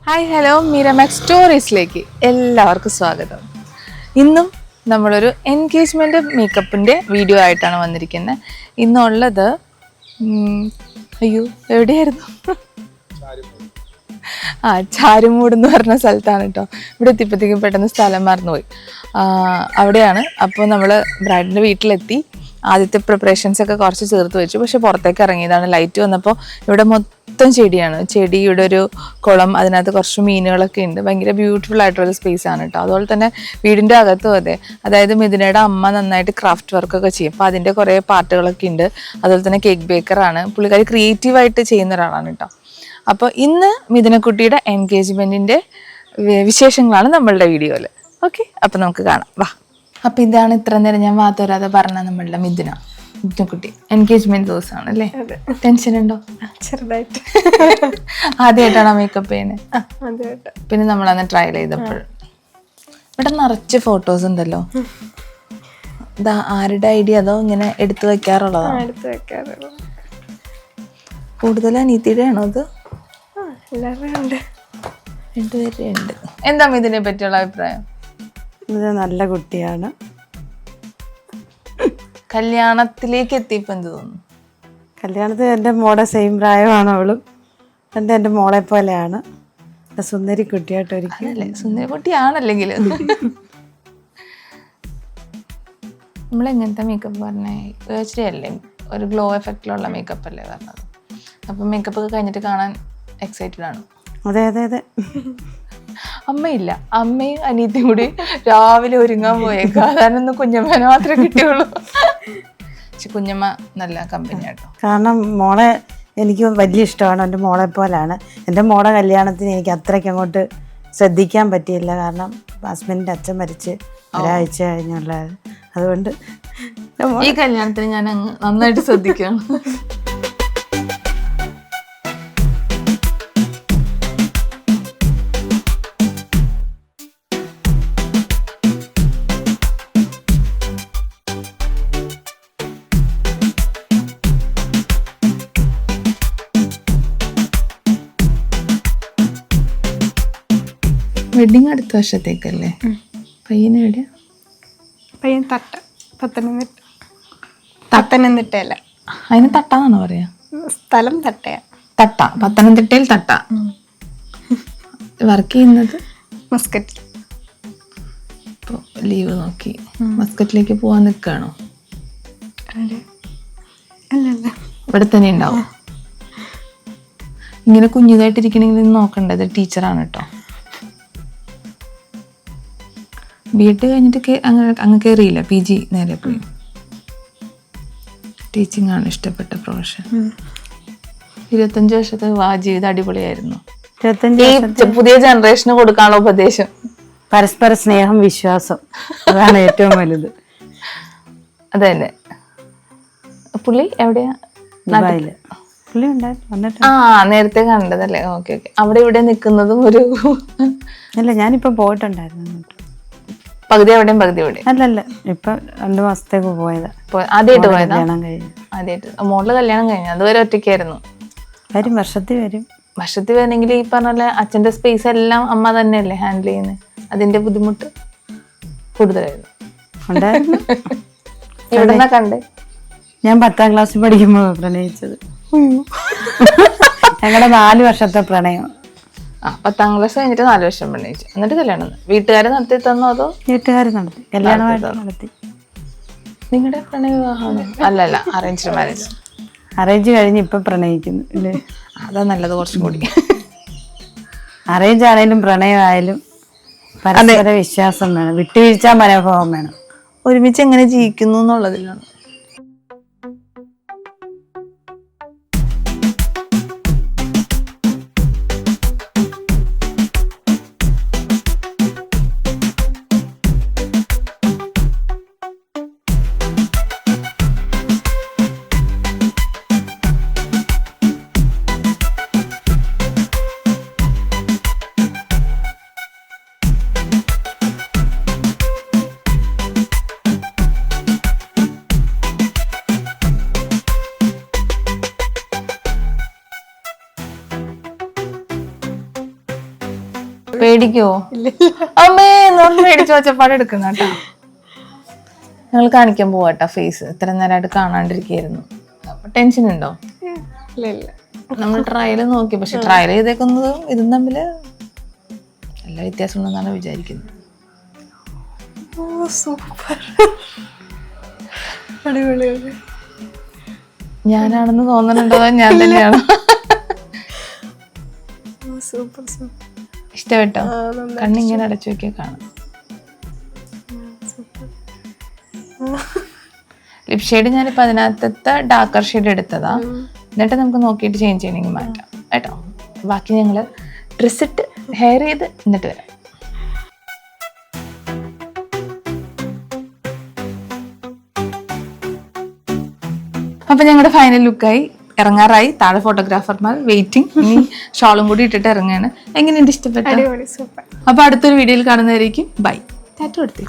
Hi hello മീരമാക്സ് സ്റ്റോറീസിലേക്ക് എല്ലാവർക്കും സ്വാഗതം. ഇന്നും നമ്മളൊരു എൻഗേജ്മെൻറ്റ് മേക്കപ്പിൻ്റെ വീഡിയോ ആയിട്ടാണ് വന്നിരിക്കുന്നത്. ഇന്നുള്ളത് എവിടെയായിരുന്നു? ചാരുമൂട് എന്ന് പറഞ്ഞ സ്ഥലത്താണ് കേട്ടോ. ഇവിടെ എത്തിയപ്പോഴത്തേക്കും പെട്ടെന്ന് സ്ഥലം മറന്നുപോയി. അവിടെയാണ്. അപ്പോൾ നമ്മൾ ബ്രൈഡിൻ്റെ വീട്ടിലെത്തി. ആദ്യത്തെ പ്രിപ്പറേഷൻസ് ഒക്കെ കുറച്ച് ചേർത്ത് വെച്ചു. പക്ഷെ പുറത്തേക്ക് ഇറങ്ങിയതാണ്. ലൈറ്റ് വന്നപ്പോൾ ഇവിടെ മൊത്തം ചെടിയാണ്. ചെടിയുടെ ഒരു കുളം, അതിനകത്ത് കുറച്ച് മീനുകളൊക്കെ ഉണ്ട്. ഭയങ്കര ബ്യൂട്ടിഫുൾ ആയിട്ടുള്ള സ്പേസ് ആണ് കേട്ടോ. അതുപോലെ തന്നെ വീടിൻ്റെ അകത്തും അതെ. അതായത് മിഥുനയുടെ അമ്മ നന്നായിട്ട് ക്രാഫ്റ്റ് വർക്കൊക്കെ ചെയ്യും. അപ്പോൾ അതിൻ്റെ കുറേ പാർട്ടുകളൊക്കെ ഉണ്ട്. അതുപോലെ തന്നെ കേക്ക് ബേക്കറാണ്. പുള്ളിക്കാരി ക്രിയേറ്റീവായിട്ട് ചെയ്യുന്ന ഒരാളാണ് കേട്ടോ. അപ്പോൾ ഇന്ന് മിഥുനക്കുട്ടിയുടെ എൻഗേജ്മെൻറ്റിൻ്റെ വിശേഷങ്ങളാണ് നമ്മളുടെ വീഡിയോയിൽ. ഓക്കെ, അപ്പോൾ നമുക്ക് കാണാം, വാ. അപ്പം ഇതാണ് ഇത്ര നേരം ഞാൻ വാത്തോരാതെ പറഞ്ഞ നമ്മളുടെ മിഥുനക്കുട്ടി. എൻഗേജ്മെന്റ് ദിവസമാണ് അല്ലേ? ടെൻഷൻ ഉണ്ടോ? ചെറുതായിട്ട്. ആദ്യമായിട്ടാണോ മേക്കപ്പ് ചെയ്യുന്നത്? പിന്നെ നമ്മളന്ന് ട്രയൽ ചെയ്തപ്പോൾ ഇവിടെ നിറച്ച് ഫോട്ടോസ് ഉണ്ടല്ലോ. ഇതാ ആരുടെ ഐഡിയ? അതോ ഇങ്ങനെ എടുത്തു വെക്കാറുള്ളതാണോ? കൂടുതൽ അനീതിയുടെ ആണോ അത്? രണ്ടുപേരുടെ ഉണ്ട്. എന്താ ഇതിനെ പറ്റിയുള്ള അഭിപ്രായം? ഇത് നല്ല കുട്ടിയാണ്. കല്യാണത്തിലേക്ക് എത്തിയപ്പോൾ എന്ത് തോന്നുന്നു? കല്യാണത്തിന് എൻ്റെ മോടെ സെയിം പ്രായമാണ് അവളും. എൻ്റെ മോളെ പോലെയാണ്. സുന്ദരി കുട്ടിയായിട്ട് ഒരിക്കലും അല്ലേ? സുന്ദരി കുട്ടിയാണല്ലെങ്കിൽ നമ്മളെങ്ങനത്തെ മേക്കപ്പ് പറഞ്ഞേ അല്ലേ? ഒരു ഗ്ലോ എഫക്റ്റിലുള്ള മേക്കപ്പ് അല്ലേ പറഞ്ഞത്? അപ്പം മേക്കപ്പ് ഒക്കെ കഴിഞ്ഞിട്ട് കാണാൻ എക്സൈറ്റഡ് ആണ്. അതെ അതെ അതെ. അമ്മയില്ല, അമ്മയും അനിയത്തിയും കൂടി രാവിലെ ഒരുങ്ങാൻ പോയേക്കാം. അതാനൊന്നും കുഞ്ഞമ്മേനെ മാത്രമേ കിട്ടിയുള്ളൂ. പക്ഷെ കുഞ്ഞമ്മ നല്ല കമ്പനി ആട്ടോ. കാരണം മോളെ എനിക്ക് വലിയ ഇഷ്ടമാണ്. എൻ്റെ മോളെ പോലാണ്. എൻ്റെ മോളെ കല്യാണത്തിന് എനിക്ക് അത്രയ്ക്ക് അങ്ങോട്ട് ശ്രദ്ധിക്കാൻ പറ്റിയില്ല. കാരണം ഹസ്ബൻഡിൻ്റെ അച്ഛൻ മരിച്ച് ഒരാഴ്ച കഴിഞ്ഞുള്ളത്. അതുകൊണ്ട് ഈ കല്യാണത്തിന് ഞാൻ അങ്ങ് നന്നായിട്ട് ശ്രദ്ധിക്കുകയാണ്. വെഡിങ് അടുത്ത വർഷത്തേക്കല്ലേ? പയ്യന് എവിടെയാ? പയ്യൻ പത്തനംതിട്ടയല്ല. അതിന് തട്ടാന്നാണോ പറയാ? സ്ഥലം തട്ടയാ. തട്ട, പത്തനംതിട്ടയിൽ തട്ട. വർക്ക് ചെയ്യുന്നത് മസ്കറ്റിൽ. ഇപ്പോൾ ലീവ് നോക്കി മസ്കറ്റിലേക്ക് പോവാൻ നിൽക്കുകയാണോ? അല്ലല്ല, ഇവിടെ തന്നെ ഉണ്ടാവും. ഇങ്ങനെ കുഞ്ഞിതായിട്ടിരിക്കണമെങ്കിൽ നോക്കണ്ടത് ടീച്ചറാണ് കേട്ടോ. ബി.എഡ് കഴിഞ്ഞിട്ട് അങ്ങ് കയറിയില്ല, PG നേരെ പോയി. ടീച്ചിങ് ആണ് ഇഷ്ടപ്പെട്ട പ്രൊഫഷൻ. 25 വർഷത്തെ ജീവിതം അടിപൊളിയായിരുന്നു. 25 പുതിയ ജനറേഷന് കൊടുക്കാനുള്ള ഉപദേശം പരസ്പര സ്നേഹം, വിശ്വാസം, അതാണ് ഏറ്റവും വലുത്. അതല്ലേ. പുള്ളി എവിടെയാ? ദുബായില്. പുള്ളി വന്നിട്ട് നേരത്തെ കണ്ടതല്ലേ? Okay okay. അവിടെ ഇവിടെ നിൽക്കുന്നതും ഒരു അല്ല, ഞാനിപ്പം പോയിട്ടുണ്ടായിരുന്നു. പകുതി അവിടെയും പകുതി ഇവിടെ? അല്ലല്ല, ഇപ്പൊ 2 മാസത്തേക്ക് പോയതാ. ആദ്യമായിട്ട് പോയതാ? കല്യാണം കഴിഞ്ഞു. ആദ്യമായിട്ട്. മോളില് കല്യാണം കഴിഞ്ഞു. അതുവരെ ഒറ്റയ്ക്കായിരുന്നു? വരും, വർഷത്തിൽ വരും. വർഷത്തിൽ വരണമെങ്കിൽ ഈ പറഞ്ഞ പോലെ അച്ഛൻ്റെ സ്പേസ് എല്ലാം അമ്മ തന്നെയല്ലേ ഹാൻഡിൽ ചെയ്യുന്നത്. അതിന്റെ ബുദ്ധിമുട്ട് കൂടുതലായിരുന്നു. ഉണ്ടായിരുന്നു. എവിടെന്നാ കണ്ടേ? ഞാൻ 10ാം ക്ലാസ്സിൽ പഠിക്കുമ്പോ പ്രണയിച്ചത്. ഞങ്ങളുടെ 4 വർഷത്തെ പ്രണയം. 10ാം ക്ലാസ് കഴിഞ്ഞിട്ട് 4 വർഷം പ്രണയിച്ചു. എന്നിട്ട് കല്യാണം വീട്ടുകാരെ നടത്തി തന്നോ അതോ? വീട്ടുകാർ നടത്തി, കല്യാണമായിട്ട് നടത്തി. നിങ്ങളുടെ പ്രണയ വിവാഹമാണ്? അല്ലല്ല, അറേഞ്ച്ഡ് മാരേജ്. അറേഞ്ച് കഴിഞ്ഞ് ഇപ്പൊ പ്രണയിക്കുന്നു ഇല്ലേ? അതാ നല്ലത്, കുറച്ചും കൂടി. അറേഞ്ച് ആണേലും പ്രണയമായാലും പരസ്പര വിശ്വാസം വേണം, വിട്ടുവീഴ്ച മനോഭാവം വേണം. ഒരുമിച്ച് എങ്ങനെ ജീവിക്കുന്നു എന്നുള്ളതിലാണ്. പേടിക്കോ? അമ്മേ എന്നോട് പേടിച്ചു വെച്ചപ്പാട് എടുക്കുന്ന കേട്ടാ. ഞങ്ങൾ കാണിക്കാൻ പോവാട്ടാ ഫേസ്. ഇത്ര നേരമായിട്ട് കാണാണ്ടിരിക്കായിരുന്നു. അപ്പൊ ടെൻഷൻ ഉണ്ടോ? നമ്മൾ ട്രയൽ നോക്കി, പക്ഷെ ട്രയൽ ചെയ്തേക്കുന്നതും ഇതും തമ്മില് നല്ല വ്യത്യാസം ഉണ്ടെന്നാണ് വിചാരിക്കുന്നത്. ഞാനാണെന്ന് തോന്നുന്നുണ്ടോ ഞാൻ തന്നെയാണോ? ഇഷ്ടപ്പെട്ടോ? കണ്ണിങ്ങനെ അടച്ചു വെക്കാൻ കാണാം. ലിപ് ഷെയ്ഡ് ഞാനിപ്പോൾ അതിനകത്തത്തെ ഡാർക്കർ ഷെയ്ഡ് എടുത്തതാ. എന്നിട്ട് നമുക്ക് നോക്കിയിട്ട് ചേഞ്ച് ചെയ്യണമെങ്കിൽ മാറ്റാം കേട്ടോ. ബാക്കി ഞങ്ങൾ ഡ്രസ് ഇട്ട് ഹെയർ ചെയ്ത് എന്നിട്ട് വരാം. അപ്പൊ ഞങ്ങളുടെ ഫൈനൽ ലുക്കായി ഇറങ്ങാറായി. താഴെ ഫോട്ടോഗ്രാഫർമാർ വെയിറ്റിംഗ്. ഇനി ഷോളും കൂടി ഇട്ടിട്ട് ഇറങ്ങാണ്. എങ്ങനെയുണ്ട്? ഇഷ്ടപ്പെട്ടു? അപ്പൊ അടുത്തൊരു വീഡിയോയിൽ കാണുന്നതായിരിക്കും. ബൈ. ടാറ്റു എടുത്തേ.